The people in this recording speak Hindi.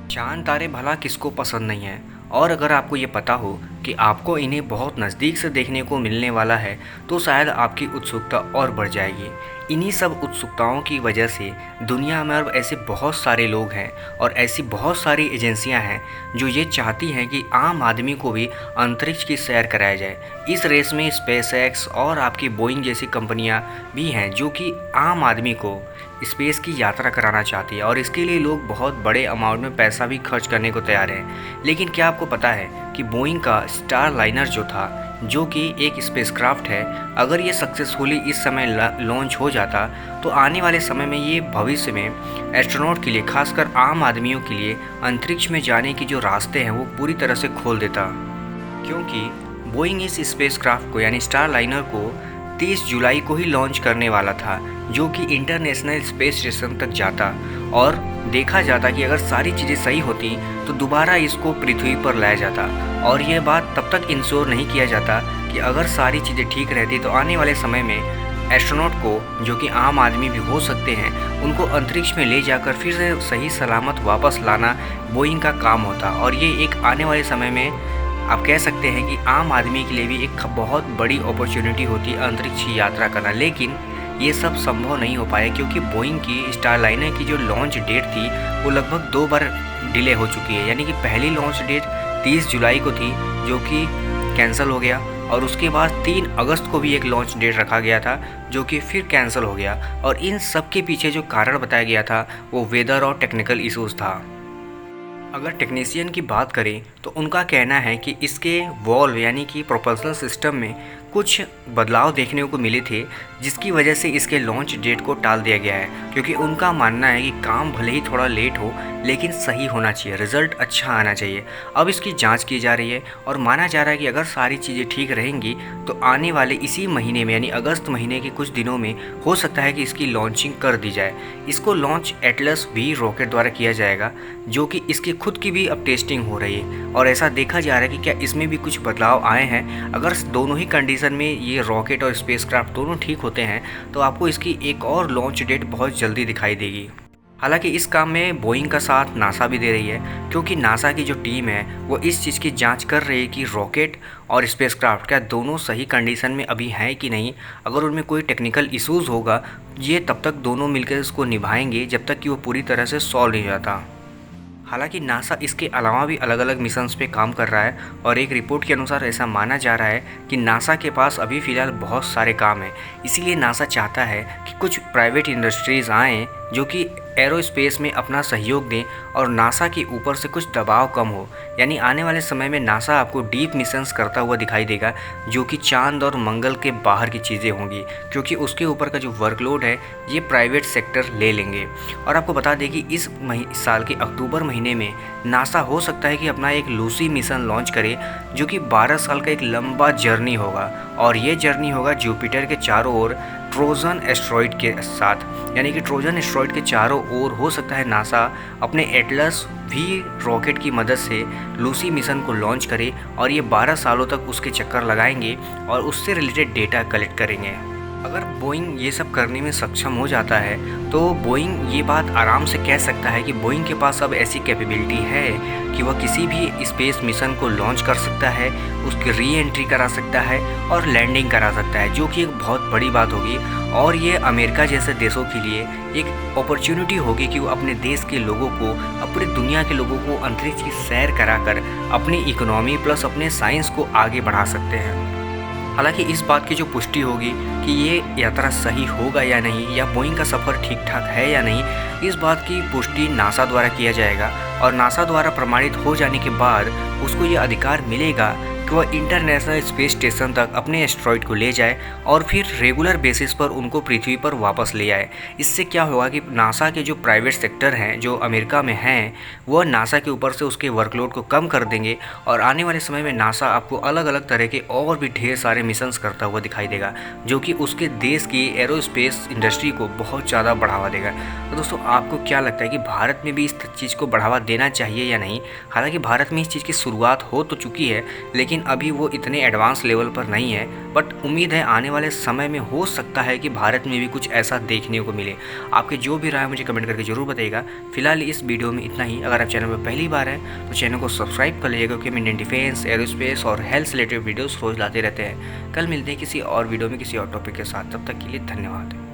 चाँद तारे भला किसको पसंद नहीं है। और अगर आपको ये पता हो कि आपको इन्हें बहुत नज़दीक से देखने को मिलने वाला है तो शायद आपकी उत्सुकता और बढ़ जाएगी। इन्हीं सब उत्सुकताओं की वजह से दुनिया में अब ऐसे बहुत सारे लोग हैं और ऐसी बहुत सारी एजेंसियां हैं जो ये चाहती हैं कि आम आदमी को भी अंतरिक्ष की सैर कराया जाए। इस रेस में स्पेसएक्स और आपकी बोइंग जैसी कंपनियां भी हैं जो कि आम आदमी को स्पेस की यात्रा कराना चाहती है और इसके लिए लोग बहुत बड़े अमाउंट में पैसा भी खर्च करने को तैयार हैं। लेकिन क्या आपको पता है कि बोइंग का स्टार लाइनर जो था, जो कि एक स्पेसक्राफ्ट है, अगर ये सक्सेसफुली इस समय लॉन्च हो जाता तो आने वाले समय में ये भविष्य में एस्ट्रोनॉट के लिए, खासकर आम आदमियों के लिए अंतरिक्ष में जाने की जो रास्ते हैं वो पूरी तरह से खोल देता। क्योंकि बोइंग इस स्पेसक्राफ्ट को यानी स्टार लाइनर को 30 जुलाई को ही लॉन्च करने वाला था, जो कि इंटरनेशनल स्पेस स्टेशन तक जाता और देखा जाता कि अगर सारी चीज़ें सही होती तो दोबारा इसको पृथ्वी पर लाया जाता। और यह बात तब तक इंश्योर नहीं किया जाता कि अगर सारी चीज़ें ठीक रहती तो आने वाले समय में एस्ट्रोनॉट को, जो कि आम आदमी भी हो सकते हैं, उनको अंतरिक्ष में ले जाकर फिर से सही सलामत वापस लाना बोइंग का काम होता। और ये एक आने वाले समय में आप कह सकते हैं कि आम आदमी के लिए भी एक बहुत बड़ी अपॉर्चुनिटी होती है अंतरिक्ष की यात्रा करना। लेकिन ये सब संभव नहीं हो पाया क्योंकि बोइंग की स्टारलाइनर की जो लॉन्च डेट थी वो लगभग 2 बार डिले हो चुकी है। यानी कि पहली लॉन्च डेट 30 जुलाई को थी, जो कि कैंसिल हो गया, और उसके बाद 3 अगस्त को भी एक लॉन्च डेट रखा गया था जो कि फिर कैंसिल हो गया। और इन सब के पीछे जो कारण बताया गया था वो वेदर और टेक्निकल इशूज़ था। अगर टेक्नीशियन की बात करें तो उनका कहना है कि इसके वॉल्व यानी कि प्रोपल्शन सिस्टम में कुछ बदलाव देखने को मिले थे, जिसकी वजह से इसके लॉन्च डेट को टाल दिया गया है। क्योंकि उनका मानना है कि काम भले ही थोड़ा लेट हो लेकिन सही होना चाहिए, रिज़ल्ट अच्छा आना चाहिए। अब इसकी जांच की जा रही है और माना जा रहा है कि अगर सारी चीज़ें ठीक रहेंगी तो आने वाले इसी महीने में यानी अगस्त महीने के कुछ दिनों में हो सकता है कि इसकी लॉन्चिंग कर दी जाए। इसको लॉन्च एटलस V रॉकेट द्वारा किया जाएगा, जो कि इसकी खुद की भी अब टेस्टिंग हो रही है और ऐसा देखा जा रहा है कि क्या इसमें भी कुछ बदलाव आए हैं। अगर दोनों ही कंडीशन में ये रॉकेट और स्पेसक्राफ्ट दोनों ठीक होते हैं तो आपको इसकी एक और लॉन्च डेट बहुत जल्दी दिखाई देगी। हालांकि इस काम में बोइंग का साथ नासा भी दे रही है, क्योंकि नासा की जो टीम है वो इस चीज़ की जांच कर रही है कि रॉकेट और स्पेसक्राफ्ट क्या दोनों सही कंडीशन में अभी हैं कि नहीं। अगर उनमें कोई टेक्निकल इश्यूज़ होगा, ये तब तक दोनों मिलकर इसको निभाएंगे जब तक कि वो पूरी तरह से सॉल्व नहीं हो जाता। हालांकि नासा इसके अलावा भी अलग अलग मिशंस पे काम कर रहा है और एक रिपोर्ट के अनुसार ऐसा माना जा रहा है कि नासा के पास अभी फ़िलहाल बहुत सारे काम हैं। इसीलिए नासा चाहता है कि कुछ प्राइवेट इंडस्ट्रीज़ आएँ जो कि एरोस्पेस में अपना सहयोग दें और नासा के ऊपर से कुछ दबाव कम हो। यानी आने वाले समय में नासा आपको डीप मिशंस करता हुआ दिखाई देगा, जो कि चांद और मंगल के बाहर की चीज़ें होंगी, क्योंकि उसके ऊपर का जो वर्कलोड है ये प्राइवेट सेक्टर ले लेंगे। और आपको बता दें कि इस साल के अक्टूबर महीने में नासा हो सकता है कि अपना एक लूसी मिशन लॉन्च करे, जो कि 12 साल का एक लंबा जर्नी होगा। और ये जर्नी होगा जुपिटर के चारों ओर ट्रोजन एस्ट्रॉइड के साथ। यानी कि ट्रोजन एस्ट्रॉइड के चारों ओर हो सकता है नासा अपने एटलस V रॉकेट की मदद से लूसी मिशन को लॉन्च करे और ये 12 सालों तक उसके चक्कर लगाएंगे और उससे रिलेटेड डेटा कलेक्ट करेंगे। अगर बोइंग ये सब करने में सक्षम हो जाता है तो बोइंग ये बात आराम से कह सकता है कि बोइंग के पास अब ऐसी कैपेबिलिटी है कि वह किसी भी स्पेस मिशन को लॉन्च कर सकता है, उसकी री एंट्री करा सकता है और लैंडिंग करा सकता है, जो कि एक बहुत बड़ी बात होगी। और ये अमेरिका जैसे देशों के लिए एक अपॉर्चुनिटी होगी कि वो अपने देश के लोगों को, अपनी दुनिया के लोगों को अंतरिक्ष की सैर कराकर अपनी इकोनॉमी प्लस अपने साइंस को आगे बढ़ा सकते हैं। हालांकि इस बात की जो पुष्टि होगी कि ये यात्रा सही होगा या नहीं, या बोइंग का सफ़र ठीक ठाक है या नहीं, इस बात की पुष्टि नासा द्वारा किया जाएगा। और नासा द्वारा प्रमाणित हो जाने के बाद उसको ये अधिकार मिलेगा कि वह इंटरनेशनल स्पेस स्टेशन तक अपने एस्ट्रॉइड को ले जाए और फिर रेगुलर बेसिस पर उनको पृथ्वी पर वापस ले आए। इससे क्या होगा कि नासा के जो प्राइवेट सेक्टर हैं जो अमेरिका में हैं, वह नासा के ऊपर से उसके वर्कलोड को कम कर देंगे और आने वाले समय में नासा आपको अलग अलग तरह के और भी ढेर सारे मिशंस करता हुआ दिखाई देगा, जो कि उसके देश की एरोस्पेस इंडस्ट्री को बहुत ज़्यादा बढ़ावा देगा। तो दोस्तों, आपको क्या लगता है कि भारत में भी इस चीज़ को बढ़ावा देना चाहिए या नहीं? हालांकि भारत में इस चीज़ की शुरुआत हो तो चुकी है, लेकिन लेकिन अभी वो इतने एडवांस लेवल पर नहीं है। बट उम्मीद है आने वाले समय में हो सकता है कि भारत में भी कुछ ऐसा देखने को मिले। आपके जो भी राय है मुझे कमेंट करके ज़रूर बताइएगा। फिलहाल इस वीडियो में इतना ही। अगर आप चैनल पर पहली बार हैं तो चैनल को सब्सक्राइब कर लीजिएगा, क्योंकि हम इंडियन डिफेंस, एरोस्पेस और हेल्थ से रिलेटेड वीडियोस रोज लाते रहते हैं। कल मिलते हैं किसी और वीडियो में किसी और टॉपिक के साथ। तब तक के लिए धन्यवाद।